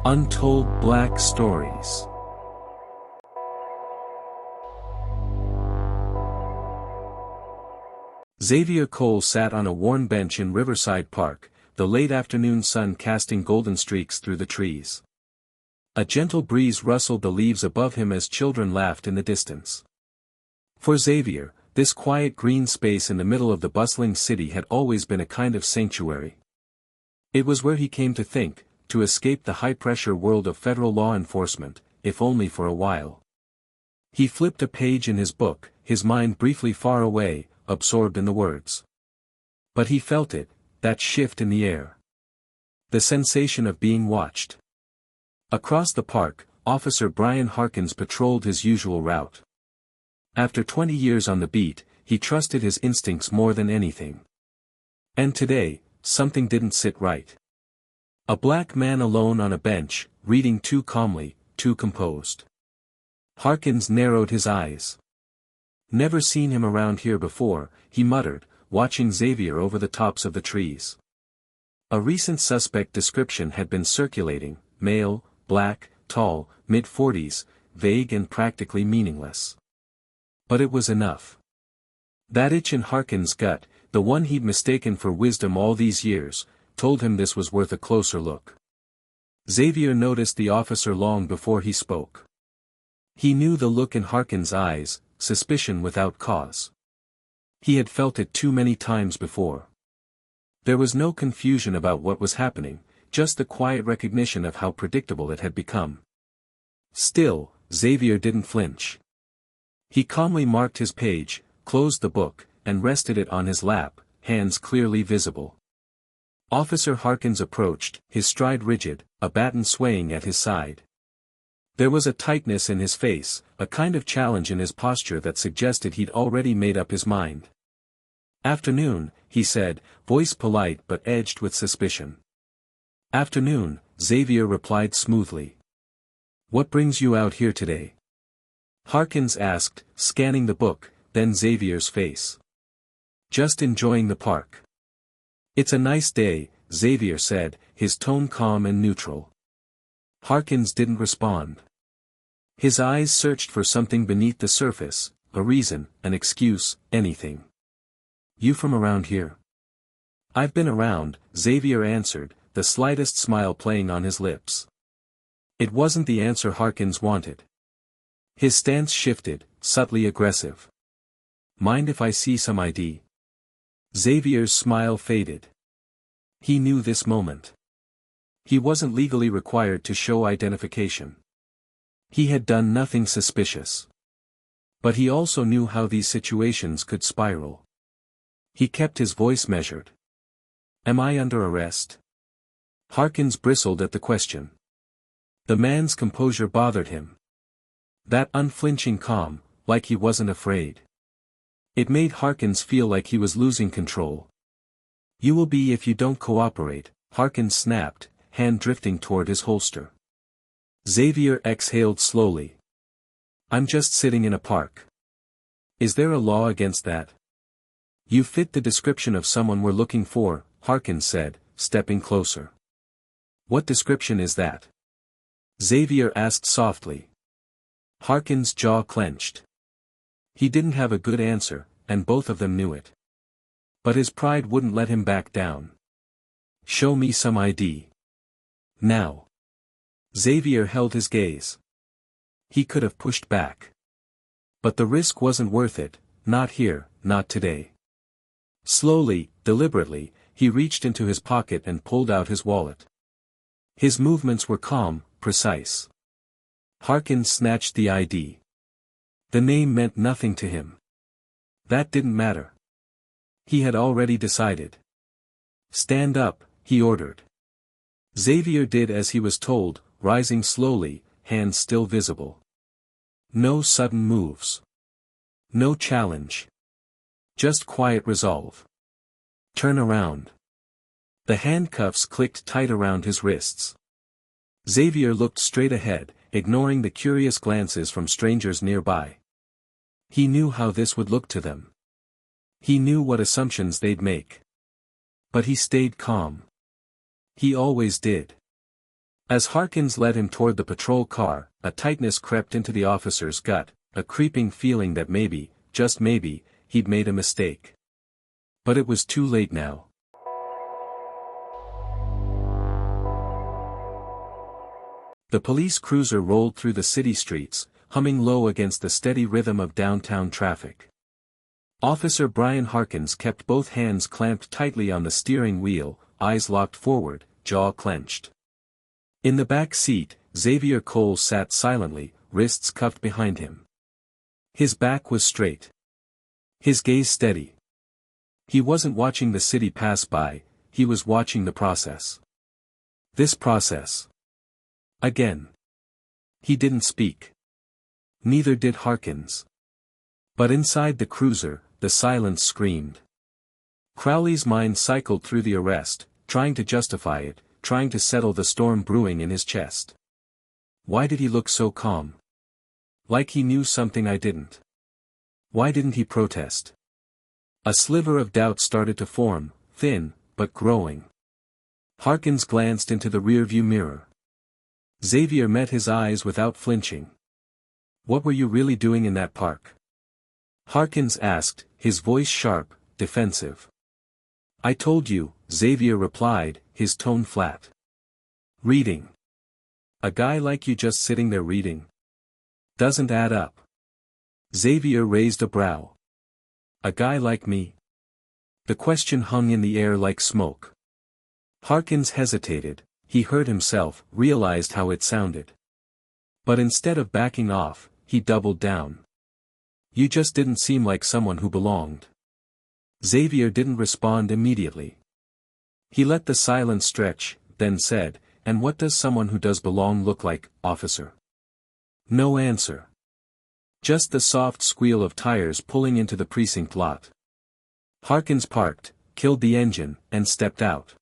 Untold Black Stories. Xavier Cole sat on a worn bench in Riverside Park, the late afternoon sun casting golden streaks through the trees. A gentle breeze rustled the leaves above him as children laughed in the distance. For Xavier, this quiet green space in the middle of the bustling city had always been a kind of sanctuary. It was where he came to think, to escape the high-pressure world of federal law enforcement, if only for a while. He flipped a page in his book, his mind briefly far away, absorbed in the words. But he felt it, that shift in the air. The sensation of being watched. Across the park, Officer Brian Harkins patrolled his usual route. After 20 years on the beat, he trusted his instincts more than anything. And today, something didn't sit right. A black man alone on a bench, reading too calmly, too composed. Harkins narrowed his eyes. "Never seen him around here before," he muttered, watching Xavier over the tops of the trees. A recent suspect description had been circulating: male, black, tall, mid-40s, vague and practically meaningless. But it was enough. That itch in Harkins' gut, the one he'd mistaken for wisdom all these years, told him this was worth a closer look. Xavier noticed the officer long before he spoke. He knew the look in Harkins' eyes, suspicion without cause. He had felt it too many times before. There was no confusion about what was happening, just the quiet recognition of how predictable it had become. Still, Xavier didn't flinch. He calmly marked his page, closed the book, and rested it on his lap, hands clearly visible. Officer Harkins approached, his stride rigid, a baton swaying at his side. There was a tightness in his face, a kind of challenge in his posture that suggested he'd already made up his mind. "Afternoon," he said, voice polite but edged with suspicion. "Afternoon," Xavier replied smoothly. "What brings you out here today?" Harkins asked, scanning the book, then Xavier's face. "Just enjoying the park." "It's a nice day," Xavier said, his tone calm and neutral. Harkins didn't respond. His eyes searched for something beneath the surface, a reason, an excuse, anything. "You from around here?" "I've been around," Xavier answered, the slightest smile playing on his lips. It wasn't the answer Harkins wanted. His stance shifted, subtly aggressive. "Mind if I see some ID?" Xavier's smile faded. He knew this moment. He wasn't legally required to show identification. He had done nothing suspicious. But he also knew how these situations could spiral. He kept his voice measured. "Am I under arrest?" Harkins bristled at the question. The man's composure bothered him. That unflinching calm, like he wasn't afraid. It made Harkins feel like he was losing control. "You will be if you don't cooperate," Harkins snapped, hand drifting toward his holster. Xavier exhaled slowly. "I'm just sitting in a park. Is there a law against that?" "You fit the description of someone we're looking for," Harkins said, stepping closer. "What description is that?" Xavier asked softly. Harkins' jaw clenched. He didn't have a good answer, and both of them knew it. But his pride wouldn't let him back down. "Show me some ID. Now." Xavier held his gaze. He could have pushed back. But the risk wasn't worth it, not here, not today. Slowly, deliberately, he reached into his pocket and pulled out his wallet. His movements were calm, precise. Harkins snatched the ID. The name meant nothing to him. That didn't matter. He had already decided. "Stand up," he ordered. Xavier did as he was told, rising slowly, hands still visible. No sudden moves. No challenge. Just quiet resolve. "Turn around." The handcuffs clicked tight around his wrists. Xavier looked straight ahead, ignoring the curious glances from strangers nearby. He knew how this would look to them. He knew what assumptions they'd make. But he stayed calm. He always did. As Harkins led him toward the patrol car, a tightness crept into the officer's gut, a creeping feeling that maybe, just maybe, he'd made a mistake. But it was too late now. The police cruiser rolled through the city streets, humming low against the steady rhythm of downtown traffic. Officer Brian Harkins kept both hands clamped tightly on the steering wheel, eyes locked forward, jaw clenched. In the back seat, Xavier Cole sat silently, wrists cuffed behind him. His back was straight. His gaze steady. He wasn't watching the city pass by, he was watching the process. This process. Again. He didn't speak. Neither did Harkins. But inside the cruiser, the silence screamed. Crowley's mind cycled through the arrest, trying to justify it, trying to settle the storm brewing in his chest. Why did he look so calm? Like he knew something I didn't. Why didn't he protest? A sliver of doubt started to form, thin, but growing. Harkins glanced into the rearview mirror. Xavier met his eyes without flinching. What were you really doing in that park? Harkins asked, his voice sharp, defensive. I told you, Xavier replied, his tone flat. Reading. A guy like you just sitting there reading. Doesn't add up. Xavier raised a brow. A guy like me? The question hung in the air like smoke. Harkins hesitated, he heard himself, realized how it sounded. But instead of backing off, he doubled down. You just didn't seem like someone who belonged. Xavier didn't respond immediately. He let the silence stretch, then said, and what does someone who does belong look like, officer? No answer. Just the soft squeal of tires pulling into the precinct lot. Harkins parked, killed the engine, and stepped out.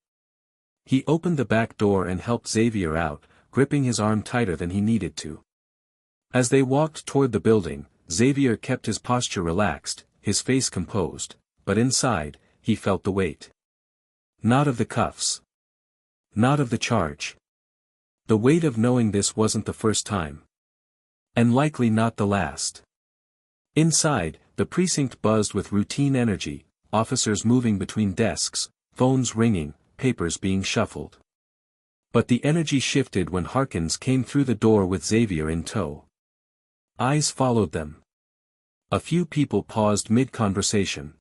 He opened the back door and helped Xavier out, gripping his arm tighter than he needed to. As they walked toward the building, Xavier kept his posture relaxed, his face composed, but inside, he felt the weight. Not of the cuffs. Not of the charge. The weight of knowing this wasn't the first time. And likely not the last. Inside, the precinct buzzed with routine energy, officers moving between desks, phones ringing, papers being shuffled. But the energy shifted when Harkins came through the door with Xavier in tow. Eyes followed them. A few people paused mid-conversation.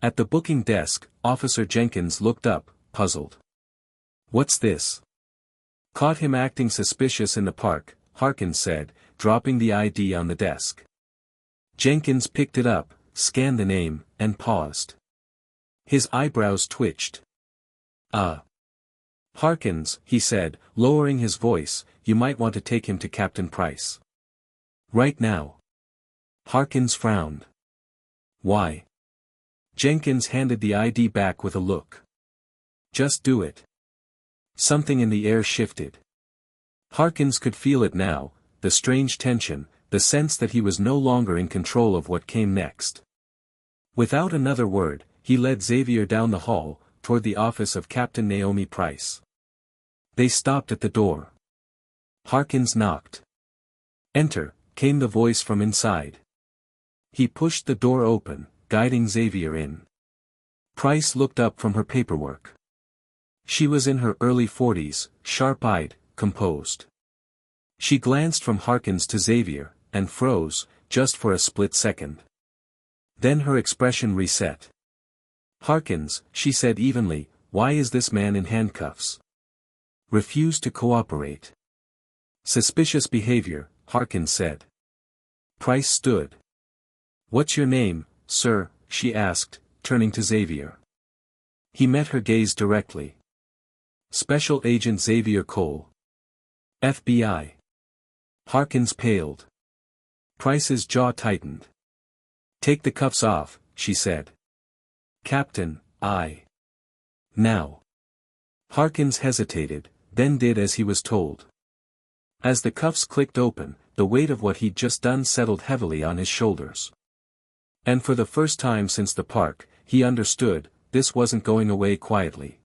At the booking desk, Officer Jenkins looked up, puzzled. What's this? Caught him acting suspicious in the park, Harkins said, dropping the ID on the desk. Jenkins picked it up, scanned the name, and paused. His eyebrows twitched. Harkins, he said, lowering his voice, you might want to take him to Captain Price. Right now. Harkins frowned. Why? Jenkins handed the ID back with a look. Just do it. Something in the air shifted. Harkins could feel it now, the strange tension, the sense that he was no longer in control of what came next. Without another word, he led Xavier down the hall, toward the office of Captain Naomi Price. They stopped at the door. Harkins knocked. Enter, came the voice from inside. He pushed the door open, guiding Xavier in. Price looked up from her paperwork. She was in her early 40s, sharp-eyed, composed. She glanced from Harkins to Xavier, and froze, just for a split second. Then her expression reset. Harkins, she said evenly, why is this man in handcuffs? Refused to cooperate. Suspicious behavior, Harkins said. Price stood. What's your name, sir? She asked, turning to Xavier. He met her gaze directly. Special Agent Xavier Cole. FBI. Harkins paled. Price's jaw tightened. Take the cuffs off, she said. Captain, Now. Harkins hesitated, then did as he was told. As the cuffs clicked open, the weight of what he'd just done settled heavily on his shoulders. And for the first time since the park, he understood, this wasn't going away quietly.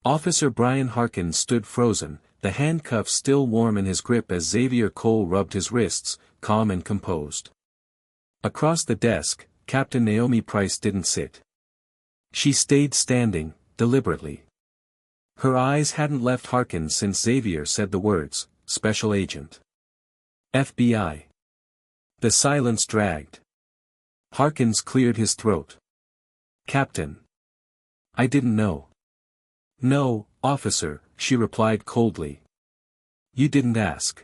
Officer Brian Harkins stood frozen, the handcuffs still warm in his grip as Xavier Cole rubbed his wrists, calm and composed. Across the desk, Captain Naomi Price didn't sit. She stayed standing, deliberately. Her eyes hadn't left Harkins since Xavier said the words, "Special Agent. FBI." The silence dragged. Harkins cleared his throat. "Captain. I didn't know." "No, officer," she replied coldly. "You didn't ask."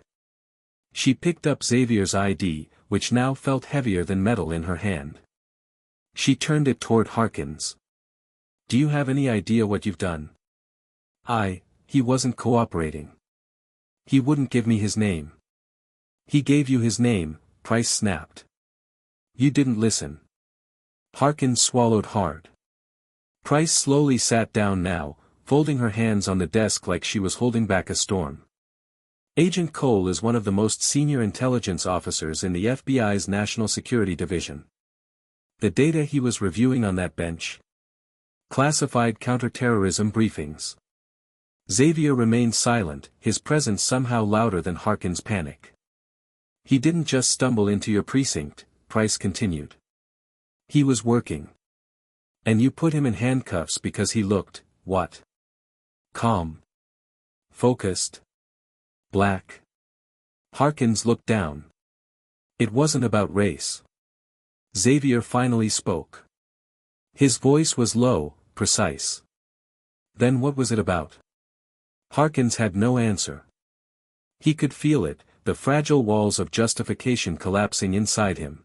She picked up Xavier's ID, which now felt heavier than metal in her hand. She turned it toward Harkins. "Do you have any idea what you've done?" He wasn't cooperating. He wouldn't give me his name." "He gave you his name," Price snapped. "You didn't listen." Harkins swallowed hard. Price slowly sat down now, folding her hands on the desk like she was holding back a storm. "Agent Cole is one of the most senior intelligence officers in the FBI's National Security Division. The data he was reviewing on that bench. Classified counterterrorism briefings." Xavier remained silent, his presence somehow louder than Harkins' panic. "He didn't just stumble into your precinct," Price continued. "He was working. And you put him in handcuffs because he looked, what? Calm. Focused. Black." Harkins looked down. "It wasn't about race." Xavier finally spoke. His voice was low, precise. "Then what was it about?" Harkins had no answer. He could feel it, the fragile walls of justification collapsing inside him.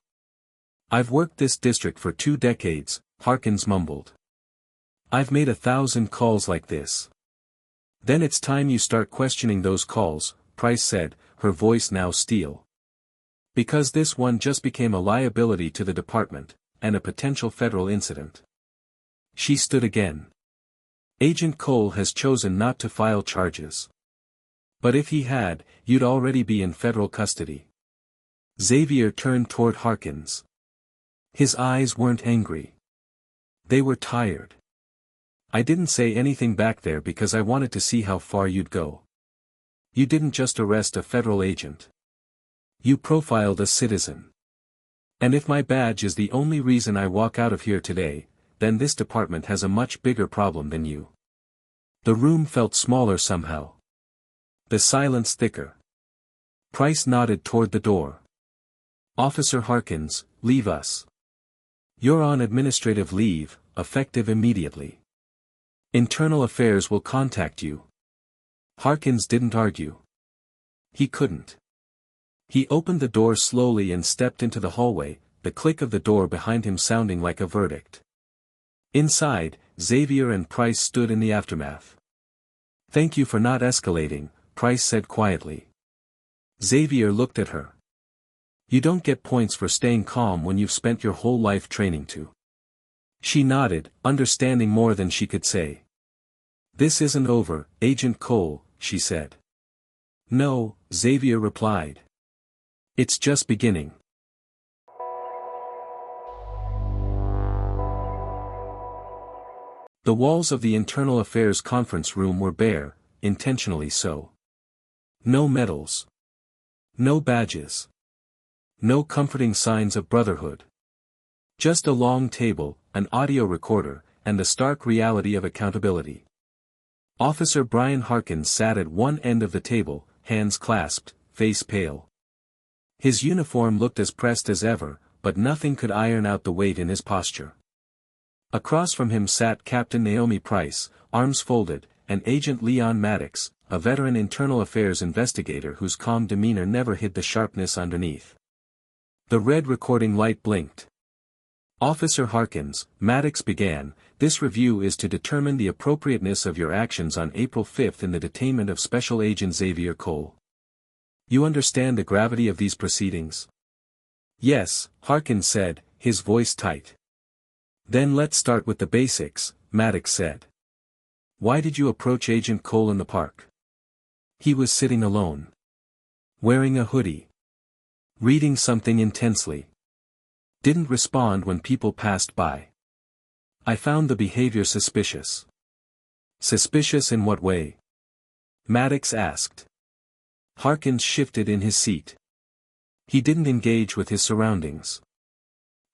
"I've worked this district for 2 decades, Harkins mumbled. "I've made 1,000 calls like this." "Then it's time you start questioning those calls," Price said, her voice now steel. "Because this one just became a liability to the department, and a potential federal incident." She stood again. "Agent Cole has chosen not to file charges. But if he had, you'd already be in federal custody." Xavier turned toward Harkins. His eyes weren't angry. They were tired. "I didn't say anything back there because I wanted to see how far you'd go. You didn't just arrest a federal agent. You profiled a citizen. And if my badge is the only reason I walk out of here today, then this department has a much bigger problem than you." The room felt smaller somehow. The silence thicker. Price nodded toward the door. "Officer Harkins, leave us. You're on administrative leave, effective immediately. Internal Affairs will contact you." Harkins didn't argue. He couldn't. He opened the door slowly and stepped into the hallway, the click of the door behind him sounding like a verdict. Inside, Xavier and Price stood in the aftermath. "Thank you for not escalating," Price said quietly. Xavier looked at her. "You don't get points for staying calm when you've spent your whole life training to." She nodded, understanding more than she could say. "This isn't over, Agent Cole," she said. "No," Xavier replied. "It's just beginning." The walls of the Internal Affairs conference room were bare, intentionally so. No medals. No badges. No comforting signs of brotherhood. Just a long table, an audio recorder, and the stark reality of accountability. Officer Brian Harkins sat at one end of the table, hands clasped, face pale. His uniform looked as pressed as ever, but nothing could iron out the weight in his posture. Across from him sat Captain Naomi Price, arms folded, and Agent Leon Maddox, a veteran Internal Affairs investigator whose calm demeanor never hid the sharpness underneath. The red recording light blinked. "Officer Harkins," Maddox began, "this review is to determine the appropriateness of your actions on April 5 in the detainment of Special Agent Xavier Cole. You understand the gravity of these proceedings?" "Yes," Harkins said, his voice tight. "Then let's start with the basics," Maddox said. "Why did you approach Agent Cole in the park?" He was sitting alone. Wearing a hoodie. Reading something intensely. Didn't respond when people passed by. I found the behavior suspicious. Suspicious in what way? Maddox asked. Harkins shifted in his seat. He didn't engage with his surroundings.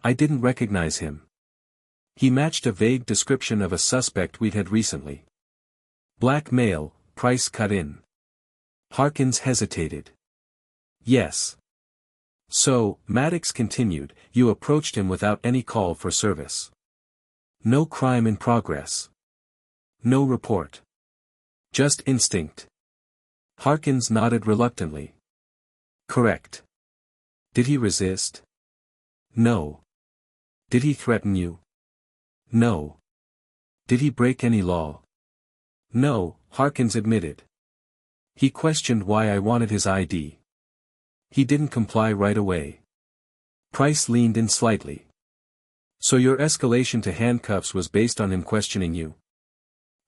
I didn't recognize him. He matched a vague description of a suspect we'd had recently. Black male, Price cut in. Harkins hesitated. Yes. So, Maddox continued, you approached him without any call for service. No crime in progress. No report. Just instinct. Harkins nodded reluctantly. Correct. Did he resist? No. Did he threaten you? No. Did he break any law? No, Harkins admitted. He questioned why I wanted his ID. He didn't comply right away. Price leaned in slightly. So your escalation to handcuffs was based on him questioning you?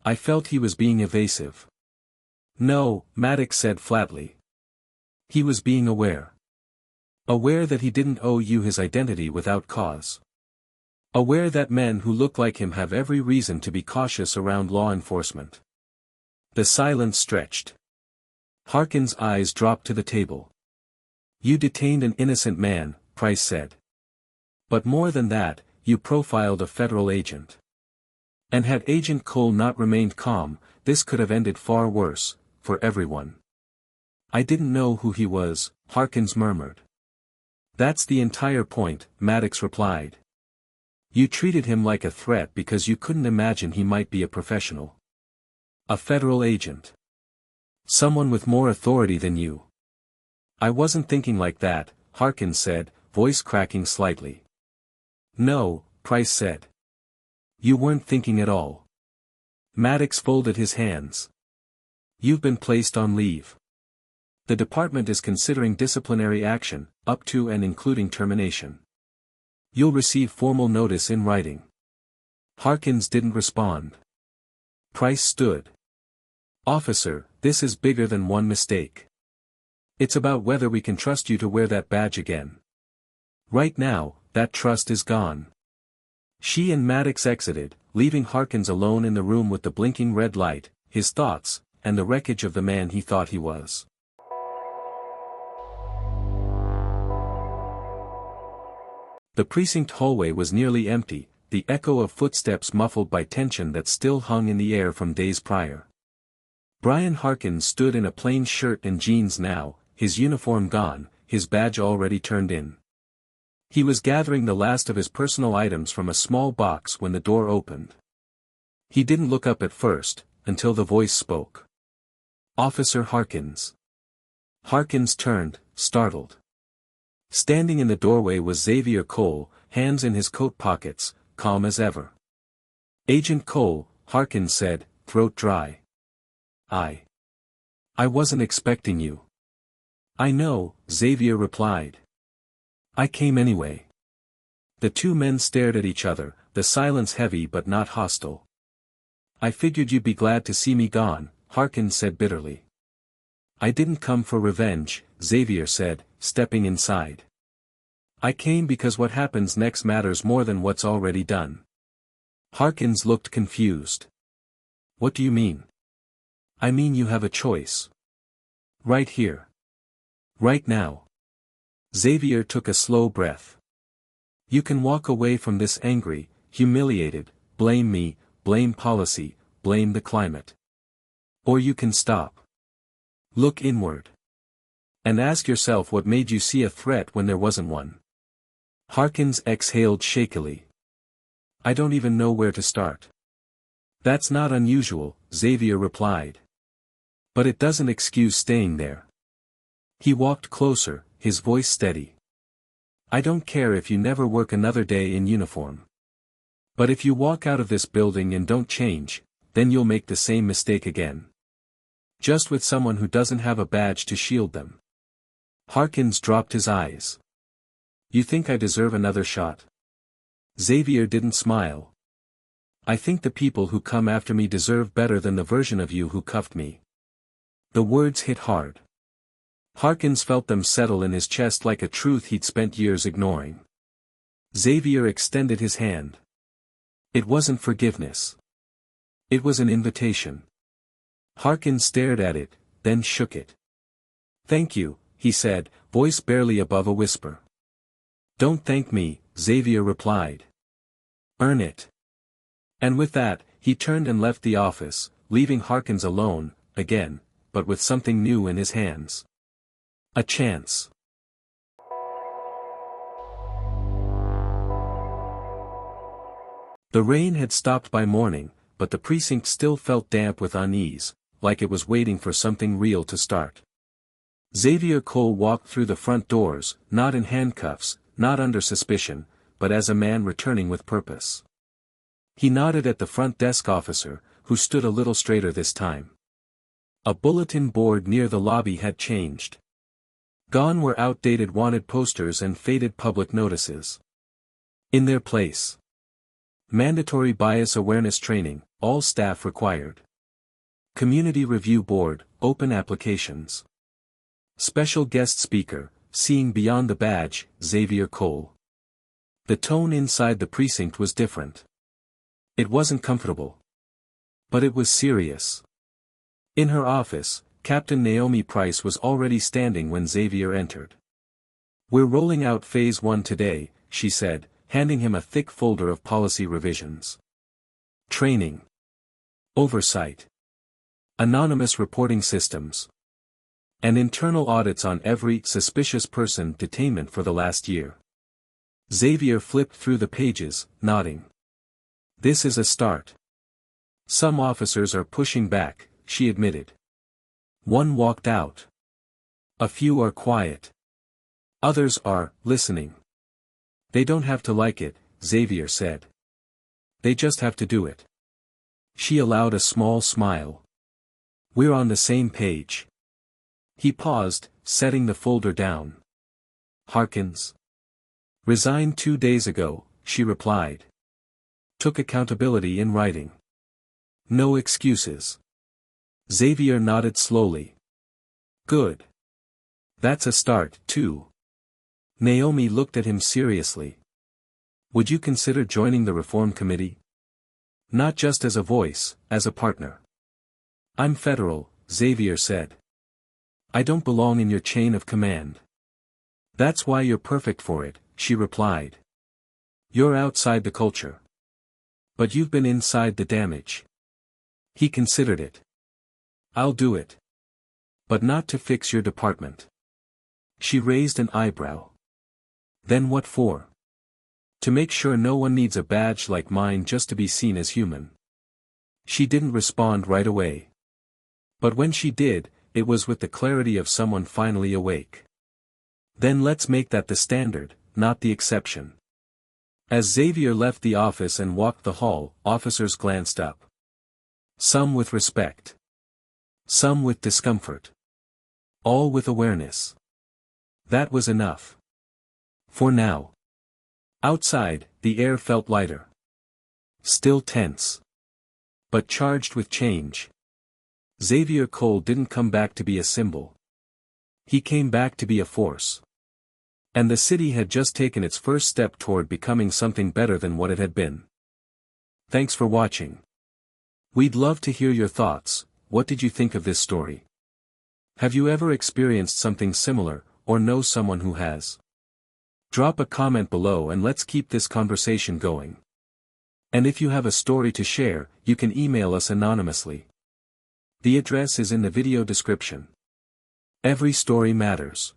I felt he was being evasive. No, Maddox said flatly. He was being aware. Aware that he didn't owe you his identity without cause. Aware that men who look like him have every reason to be cautious around law enforcement. The silence stretched. Harkins' eyes dropped to the table. You detained an innocent man, Price said. But more than that, you profiled a federal agent. And had Agent Cole not remained calm, this could have ended far worse, for everyone. I didn't know who he was, Harkins murmured. That's the entire point, Maddox replied. You treated him like a threat because you couldn't imagine he might be a professional. A federal agent. Someone with more authority than you. I wasn't thinking like that, Harkins said, voice cracking slightly. No, Price said. You weren't thinking at all. Maddox folded his hands. You've been placed on leave. The department is considering disciplinary action, up to and including termination. You'll receive formal notice in writing. Harkins didn't respond. Price stood. Officer, this is bigger than one mistake. It's about whether we can trust you to wear that badge again. Right now, that trust is gone. She and Maddox exited, leaving Harkins alone in the room with the blinking red light, his thoughts, and the wreckage of the man he thought he was. The precinct hallway was nearly empty, the echo of footsteps muffled by tension that still hung in the air from days prior. Brian Harkins stood in a plain shirt and jeans now, his uniform gone, his badge already turned in. He was gathering the last of his personal items from a small box when the door opened. He didn't look up at first, until the voice spoke. Officer Harkins. Harkins turned, startled. Standing in the doorway was Xavier Cole, hands in his coat pockets, calm as ever. Agent Cole, Harkins said, throat dry. I wasn't expecting you. I know, Xavier replied. I came anyway. The two men stared at each other, the silence heavy but not hostile. I figured you'd be glad to see me gone, Harkins said bitterly. I didn't come for revenge, Xavier said, stepping inside. I came because what happens next matters more than what's already done. Harkins looked confused. What do you mean? I mean you have a choice. Right here. Right now. Xavier took a slow breath. You can walk away from this angry, humiliated, blame me, blame policy, blame the climate. Or you can stop. Look inward. And ask yourself what made you see a threat when there wasn't one. Harkins exhaled shakily. I don't even know where to start. That's not unusual, Xavier replied. But it doesn't excuse staying there. He walked closer, his voice steady. I don't care if you never work another day in uniform. But if you walk out of this building and don't change, then you'll make the same mistake again. Just with someone who doesn't have a badge to shield them. Harkins dropped his eyes. You think I deserve another shot? Xavier didn't smile. I think the people who come after me deserve better than the version of you who cuffed me. The words hit hard. Harkins felt them settle in his chest like a truth he'd spent years ignoring. Xavier extended his hand. It wasn't forgiveness. It was an invitation. Harkins stared at it, then shook it. "Thank you," he said, voice barely above a whisper. "Don't thank me," Xavier replied. "Earn it." And with that, he turned and left the office, leaving Harkins alone, again, but with something new in his hands. A chance. The rain had stopped by morning, but the precinct still felt damp with unease, like it was waiting for something real to start. Xavier Cole walked through the front doors, not in handcuffs, not under suspicion, but as a man returning with purpose. He nodded at the front desk officer, who stood a little straighter this time. A bulletin board near the lobby had changed. Gone were outdated wanted posters and faded public notices. In their place, mandatory bias awareness training, all staff required. Community Review Board, open applications. Special guest speaker, seeing beyond the badge, Xavier Cole. The tone inside the precinct was different. It wasn't comfortable. But it was serious. In her office, Captain Naomi Price was already standing when Xavier entered. "We're rolling out Phase 1 today," she said, handing him a thick folder of policy revisions. Training. Oversight. Anonymous reporting systems. And internal audits on every suspicious person detainment for the last year. Xavier flipped through the pages, nodding. This is a start. Some officers are pushing back, she admitted. One walked out. A few are quiet. Others are listening. They don't have to like it, Xavier said. They just have to do it. She allowed a small smile. We're on the same page. He paused, setting the folder down. Harkins. Resigned 2 days ago, she replied. Took accountability in writing. No excuses. Xavier nodded slowly. Good. That's a start, too. Naomi looked at him seriously. Would you consider joining the Reform Committee? Not just as a voice, as a partner. I'm federal, Xavier said. I don't belong in your chain of command. That's why you're perfect for it, she replied. You're outside the culture. But you've been inside the damage. He considered it. I'll do it. But not to fix your department. She raised an eyebrow. Then what for? To make sure no one needs a badge like mine just to be seen as human. She didn't respond right away. But when she did, it was with the clarity of someone finally awake. Then let's make that the standard, not the exception. As Xavier left the office and walked the hall, officers glanced up. Some with respect. Some with discomfort. All with awareness. That was enough. For now. Outside, the air felt lighter. Still tense. But charged with change. Xavier Cole didn't come back to be a symbol. He came back to be a force. And the city had just taken its first step toward becoming something better than what it had been. Thanks for watching. We'd love to hear your thoughts. What did you think of this story? Have you ever experienced something similar, or know someone who has? Drop a comment below and let's keep this conversation going. And if you have a story to share, you can email us anonymously. The address is in the video description. Every story matters.